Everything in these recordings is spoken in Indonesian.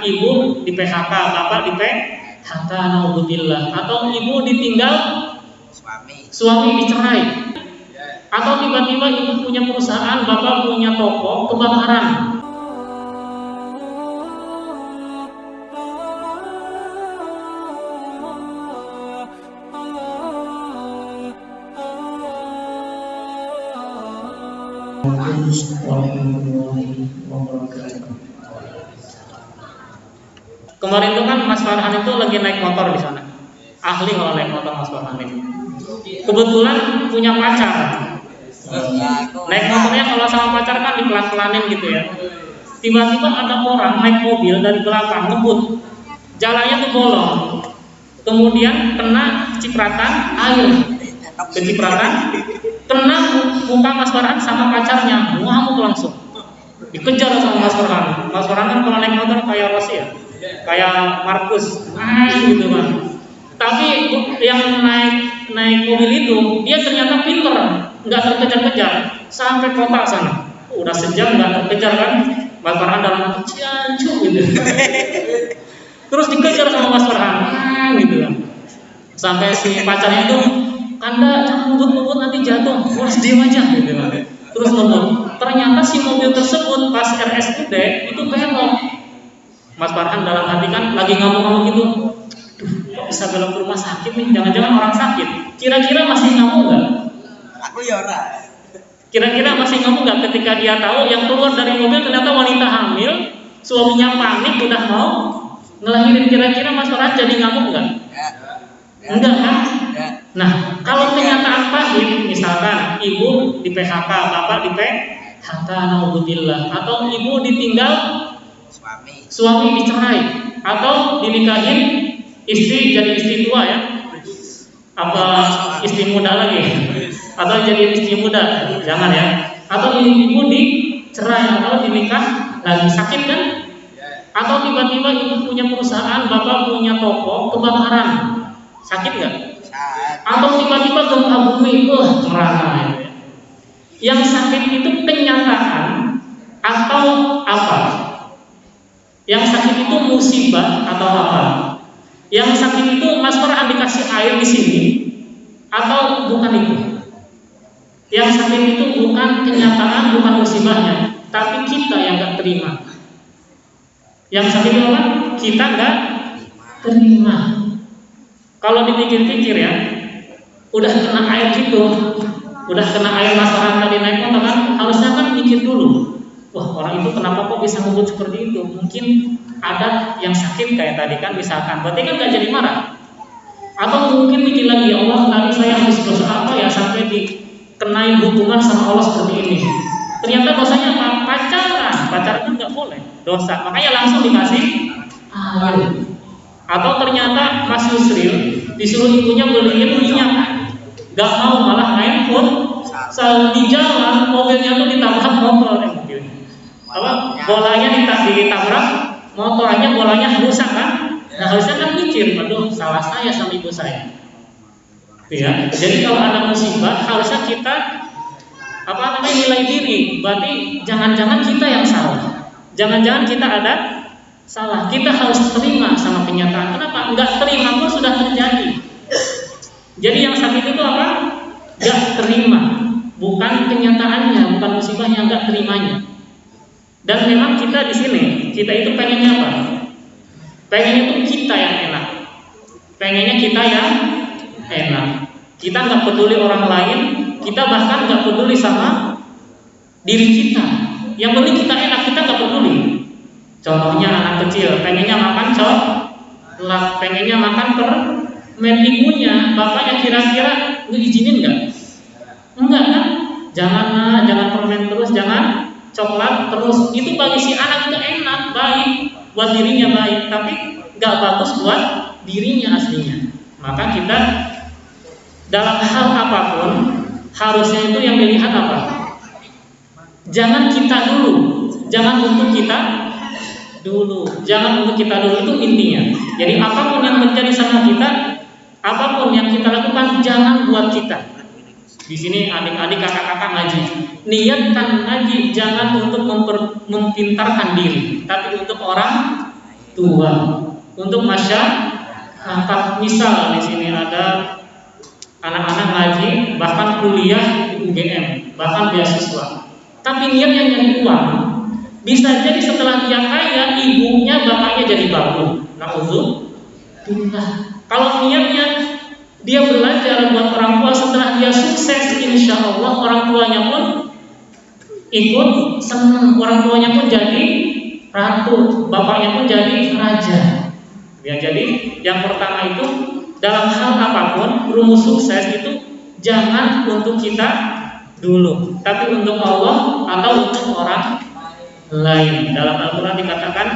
ibu di PHK, bapak di PHK, naudzubillah, atau ibu ditinggal suami dicerai, atau tiba-tiba ibu punya perusahaan, bapak punya toko kebakaran. Kemarin itu kan Mas Farhan itu lagi naik motor di sana. Ahli kalau naik motor Mas Farhan ini. Kebetulan punya pacar. Naik motornya kalau sama pacar kan dipelan-pelanin gitu ya. Tiba-tiba ada orang naik mobil dari belakang ngebut. Jalannya tuh bolong. Kemudian kena cipratan air. Kecipratan kena muka Mas Farhan sama pacarnya, ngamuk langsung. Dikejar sama Mas Farhan. Mas Farhan kan kalau naik motor kayak Rossi ya, kayak Markus, gitu kan. Tapi yang naik mobil itu dia ternyata pinter, nggak terkejar-kejar sampai kota sana. Udah sejam nggak terkejar kan, Mas Farhan dalam hati ciancu gitu. Terus dikejar sama Mas Farhan, gitu kan. Sampai si pacarnya itu, Kanda jangan ngebut-ngebut nanti jatuh, harus diam aja gitu kan. Terus ngebut. Ternyata si mobil tersebut pas RSUD itu belok. Mas Farhan dalam hati kan lagi ngamuk-ngamuk gitu. Duh, kok bisa belok ke rumah sakit nih? Jangan-jangan orang sakit. Kira-kira masih ngamuk nggak? Aku ya ora. Kira-kira masih ngamuk nggak ketika dia tahu yang keluar dari mobil ternyata wanita hamil, suaminya panik udah mau ngelahirin. Kira-kira Mas Farhan jadi ngamuk nggak? Enggak kan? Nah, kalau kenyataan pahit, misalkan ibu di PHK, bapak di PHK, naudzubillah, atau ibu ditinggal suami dicerai, atau dinikahin istri jadi istri tua ya, apa istri muda lagi, atau jadi istri muda, jangan ya, atau ibu dicerai atau dinikah lagi, sakit kan? Atau tiba-tiba ibu punya perusahaan, bapak punya toko kebakaran, sakit nggak? Atau tiba-tiba gempa bumi, merana. Yang sakit itu kenyataan atau apa? Yang sakit itu musibah atau apa? Yang sakit itu Mas Farhan dikasih air di sini atau bukan itu? Yang sakit itu bukan kenyataan, bukan musibahnya, tapi kita yang nggak terima. Yang sakit itu apa? Kita nggak terima. Kalau dipikir-pikir ya, udah kena air gitu, udah kena air Mas Farhan tadi naik motor kan, harusnya kan mikir dulu, wah orang itu kenapa kok bisa ngebut seperti itu? Mungkin ada yang sakit kayak tadi kan misalkan, berarti kan gak jadi marah. Atau mungkin mikir lagi, ya Allah tadi saya harus dosa apa ya sampai dikenai hukuman sama Allah seperti ini. Ternyata dosanya apa? Pacaran nggak boleh dosa, makanya langsung dikasih air. Atau ternyata Mas Yusril disuruh ibunya beliin minyak, gak mau malah main pun. Di jalan mobilnya tuh ditabrak motor, bolanya ditabrak motornya, bolanya rusak kan. Nah harusnya kan mikir, aduh salah saya sama ibu saya. Ya, jadi kalau ada musibah harusnya kita nilai diri. Berarti jangan-jangan kita yang salah, jangan-jangan kita ada salah. Kita harus terima sama kenyataan. Kenapa? Enggak terima pun sudah terjadi. Jadi yang sakit itu apa? Enggak terima. Bukan kenyataannya, bukan musibahnya, enggak terimanya. Dan memang kita di sini, kita itu pengennya apa? Pengennya itu kita yang enak. Pengennya kita yang enak. Kita enggak peduli orang lain, kita bahkan enggak peduli sama diri kita. Yang penting kita enak, kita enggak peduli. Contohnya anak kecil, pengennya makan coklat, pengennya makan permen, ibunya, bapaknya kira-kira ngizinin nggak? Enggak kan? Jangan permen terus, jangan coklat terus. Itu bagi si anak itu enak, baik, buat dirinya baik, tapi nggak bagus buat dirinya aslinya. Maka kita dalam hal apapun harusnya itu yang dilihat apa? Jangan kita dulu, jangan untuk kita dulu, jangan untuk kita dulu, itu intinya. Jadi apapun yang terjadi sama kita, apapun yang kita lakukan, jangan buat kita. Di sini adik-adik, kakak-kakak ngaji, niatkan ngaji jangan untuk mempintarkan diri, tapi untuk orang tua. Untuk masyarakat, misal di sini ada anak-anak ngaji, bahkan kuliah di UGM, bahkan beasiswa. Tapi niatnya nyari uang. Bisa jadi setelah dia kaya, ibunya bapaknya jadi babu. Na'udzubillah. Kalau niatnya dia belajar buat orang tua, setelah dia sukses, insya Allah orang tuanya pun ikut senang, orang tuanya pun jadi ratu, bapaknya pun jadi raja. Ya, jadi yang pertama itu dalam hal apapun rumus sukses itu jangan untuk kita dulu, tapi untuk Allah atau untuk orang lain. Dalam Al-Quran dikatakan,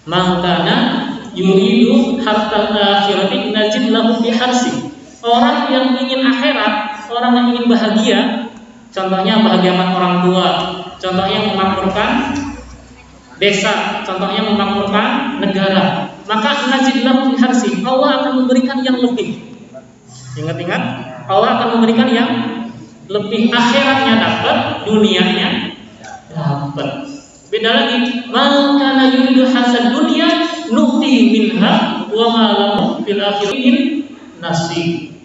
"Mangkana yuridu hartal akhirati najid lahu fi harsi." Orang yang ingin akhirat, orang yang ingin bahagia, contohnya bahagia sama orang tua, contohnya memakmurkan desa, contohnya memakmurkan negara, maka najid lahu fi harsi, Allah akan memberikan yang lebih. Ingat-ingat, Allah akan memberikan yang lebih. Akhiratnya dapat, dunianya dapat. Beda lagi, man kana yuridu hasad dunya nu'ti minha wa ma lahu fil akhirati nasib.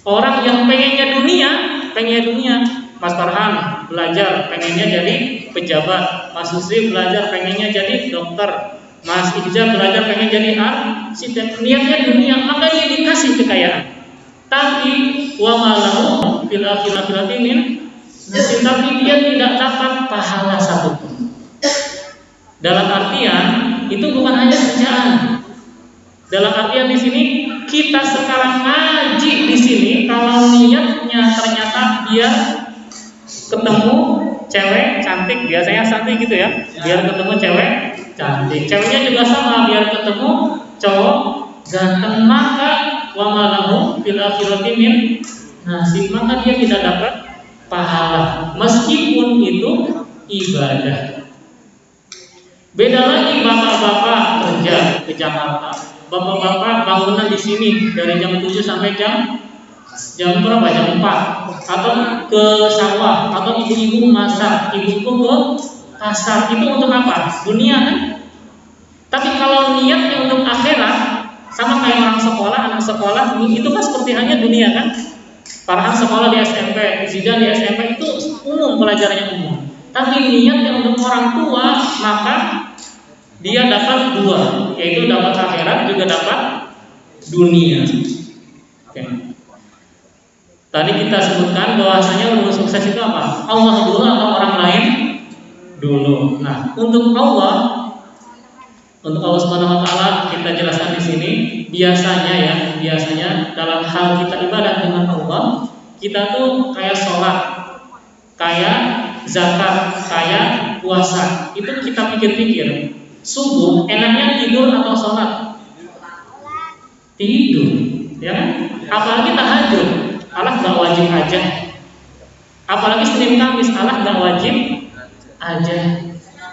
Orang yang pengennya dunia, Mas Farhan belajar pengennya jadi pejabat, Mas Susi belajar pengennya jadi dokter, Mas Ijaz belajar pengen jadi arsitek, niatnya dunia, maka dia dikasih kekayaan. Tapi wa ma lahu fil akhirati min nasib, tapi dia tidak dapat pahala satupun. Dalam artian itu bukan hanya kerjaan. Dalam artian di sini kita sekarang ngaji di sini, kalau niatnya ternyata dia ketemu cewek cantik, biasanya cantik gitu ya, biar ketemu cewek cantik. Ceweknya juga sama, biar ketemu cowok ganteng, maka wa ma lahu fil akhirati min nasib, maka dia tidak dapat pahala meskipun itu ibadah. Beda lagi bapak-bapak kerja ke Jakarta, bapak-bapak bangunan di sini dari jam 7 sampai jam berapa? Jam 4, atau ke sawah, atau ibu-ibu masak, ibuku ke pasar. Itu untuk apa? Dunia kan? Tapi kalau niatnya untuk akhirat, sama kayak orang sekolah, anak sekolah, itu kan seperti hanya dunia kan? Farhan sekolah di SMP, Zidan di SMP, itu umum, pelajarannya umum. Tapi niatnya untuk orang tua, maka dia dapat dua, yaitu dapat akhirat juga dapat dunia. Oke. Tadi kita sebutkan bahwasanya rumus sukses itu apa? Allah dulu atau orang lain dulu. Nah, untuk Allah Subhanahu wa taala kita jelaskan di sini, biasanya dalam hal kita ibadah dengan Allah, kita tuh kayak sholat, kayak zakat, kayak puasa, itu kita pikir-pikir. Subuh enaknya tidur atau sholat? Tidur, ya kan? Apalagi tahajud, Allah nggak wajib aja. Apalagi Senin Kamis, Allah nggak wajib aja.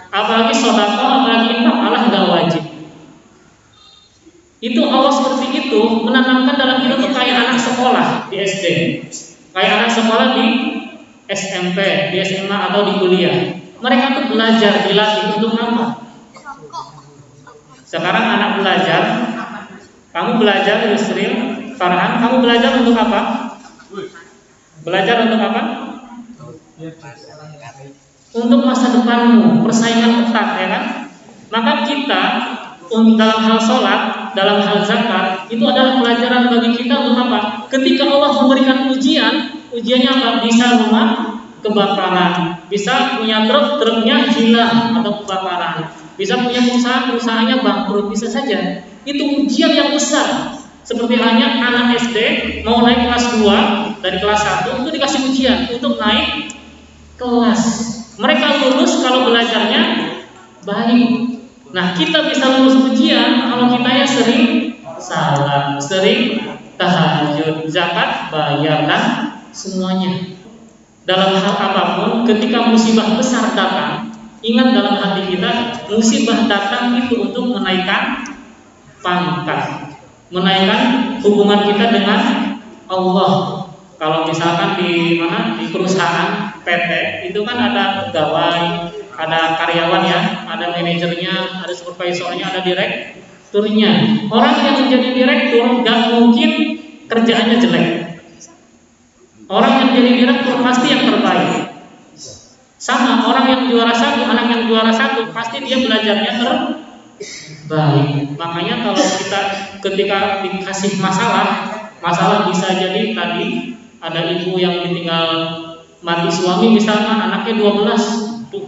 Apalagi sedekah, apalagi infak, Allah nggak wajib. Itu Allah seperti itu menanamkan dalam hidup kayak anak sekolah di SD, kayak anak sekolah di SMP, di SMA atau di kuliah. Mereka tuh belajar, dilatih untuk apa? Sekarang anak belajar, kamu belajar, Yusril, Farhan, kamu belajar untuk apa? Belajar untuk apa? Untuk masa depanmu, persaingan ketat, ya kan? Maka kita dalam hal sholat, dalam hal zakat, itu adalah pelajaran bagi kita untuk apa? Ketika Allah memberikan ujiannya apa? Bisa rumah kebakaran, bisa punya truknya hilang atau kebakaran, bisa punya perusahaannya bangkrut, bisa saja. Itu ujian yang besar. Seperti hanya anak SD mau naik kelas 2, dari kelas 1 itu dikasih ujian untuk naik kelas. Mereka lulus kalau belajarnya baik. Nah, kita bisa lulus ujian kalau kita yang sering salat, sering tahajud, zakat, bayar, dan semuanya. Dalam hal apapun, ketika musibah besar datang, ingat dalam hati kita, musibah datang itu untuk menaikkan pangkat, menaikkan hubungan kita dengan Allah. Kalau misalkan di perusahaan PT itu kan ada pegawai, ada karyawan ya, ada manajernya, ada supervisornya, ada direkturnya. Orang yang menjadi direktur nggak mungkin kerjaannya jelek. Orang yang jadi direktur pasti yang terbaik. Sama orang yang juara satu, anak yang juara satu pasti dia belajarnya terbaik. Makanya kalau kita ketika dikasih masalah bisa jadi tadi ada ibu yang ditinggal mati suami, misalkan anaknya 12. Tuh,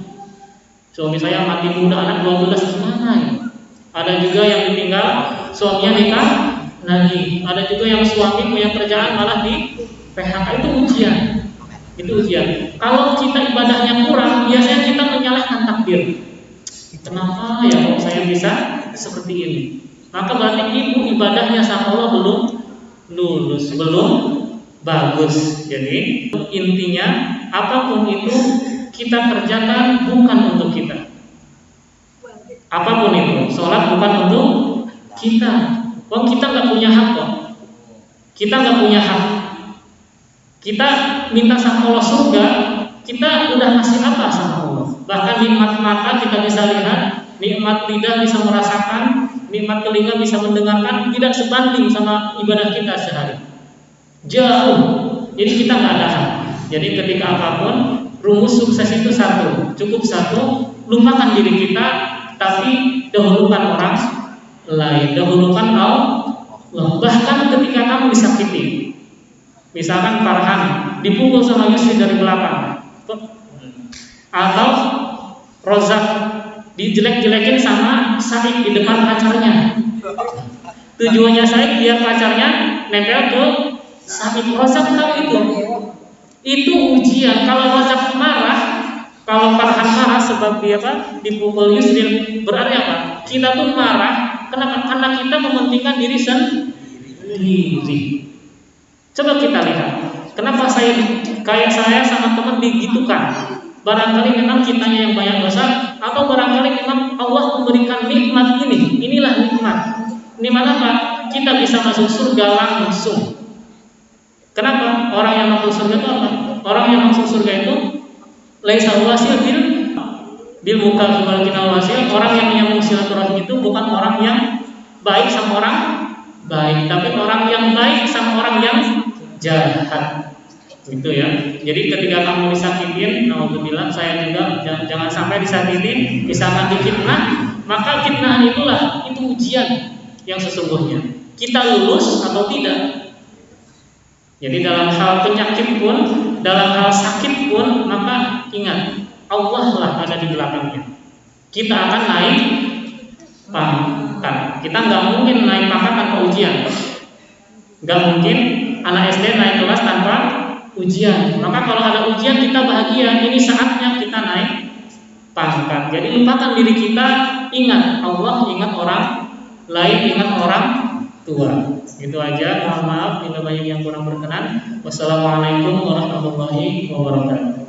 suami saya mati muda, anak 12, gimana ya? Ada juga yang ditinggal suaminya nikah lagi. Ada juga yang suami punya kerjaan malah di PHK. Itu ujian. Itu ujian. Kalau kita ibadahnya kurang, biasanya kita menyalahkan takdir. Kenapa ya kok saya bisa seperti ini? Maka berarti ibu ibadahnya sama Allah belum lulus, belum bagus. Jadi intinya apapun itu kita kerjakan bukan untuk kita. Apapun itu, sholat bukan untuk kita. Wong kita nggak punya hak kok. Kita nggak punya hak. Kita minta sama Allah surga, kita udah ngasih apa sama Allah? Bahkan nikmat mata kita bisa lihat, nikmat lidah bisa merasakan, nikmat telinga bisa mendengarkan, tidak sebanding sama ibadah kita sehari. Jauh. Jadi kita nggak ada hak. Jadi ketika apapun, rumus sukses itu satu, cukup satu, lupakan diri kita, tapi dahulukan orang lain, dahulukan Allah. Bahkan ketika kamu disakiti, misalkan Farhan dipukul sama Yusri dari belakang, atau Rozak dijelek-jelekin sama Said di depan pacarnya. Tujuannya Said biar pacarnya nempel ke Said. Rozak tahu itu. Itu ujian. Kalau Rozak marah, kalau Farhan marah sebab dia dipukul Yusri, berarti apa? Kita tuh marah. Kenapa? Karena kita mementingkan diri sendiri. Coba kita lihat, kenapa kayak saya sama teman digitukan? Barangkali memang kitanya yang banyak dosa, atau barangkali memang Allah memberikan nikmat ini. Inilah nikmat. Nikmat apa? Kita bisa masuk surga langsung. Kenapa? Orang yang masuk surga itu apa? Orang yang masuk surga itu laisa wasil bil muka wal kinal wasil. Orang yang menyambung silaturahmi itu bukan orang yang baik sama orang baik, tapi orang yang baik sama orang yang jahat, gitu ya. Jadi ketika kamu disakitin, naudzubillah, saya juga jangan sampai disakitin, misalkan difitnah, maka fitnah itulah itu ujian yang sesungguhnya. Kita lulus atau tidak. Jadi dalam hal penyakit pun, dalam hal sakit pun, maka ingat Allah lah ada di belakangnya. Kita akan naik pangkat. Kita nggak mungkin naik pangkat tanpa ujian. Nggak mungkin anak SD naik kelas tanpa ujian. Maka kalau ada ujian kita bahagia. Ini saatnya kita naik pangkat. Jadi lupakan diri kita, ingat Allah, ingat orang lain, ingat orang tua. Itu aja. Mohon maaf bila banyak yang kurang berkenan. Wassalamualaikum warahmatullahi wabarakatuh.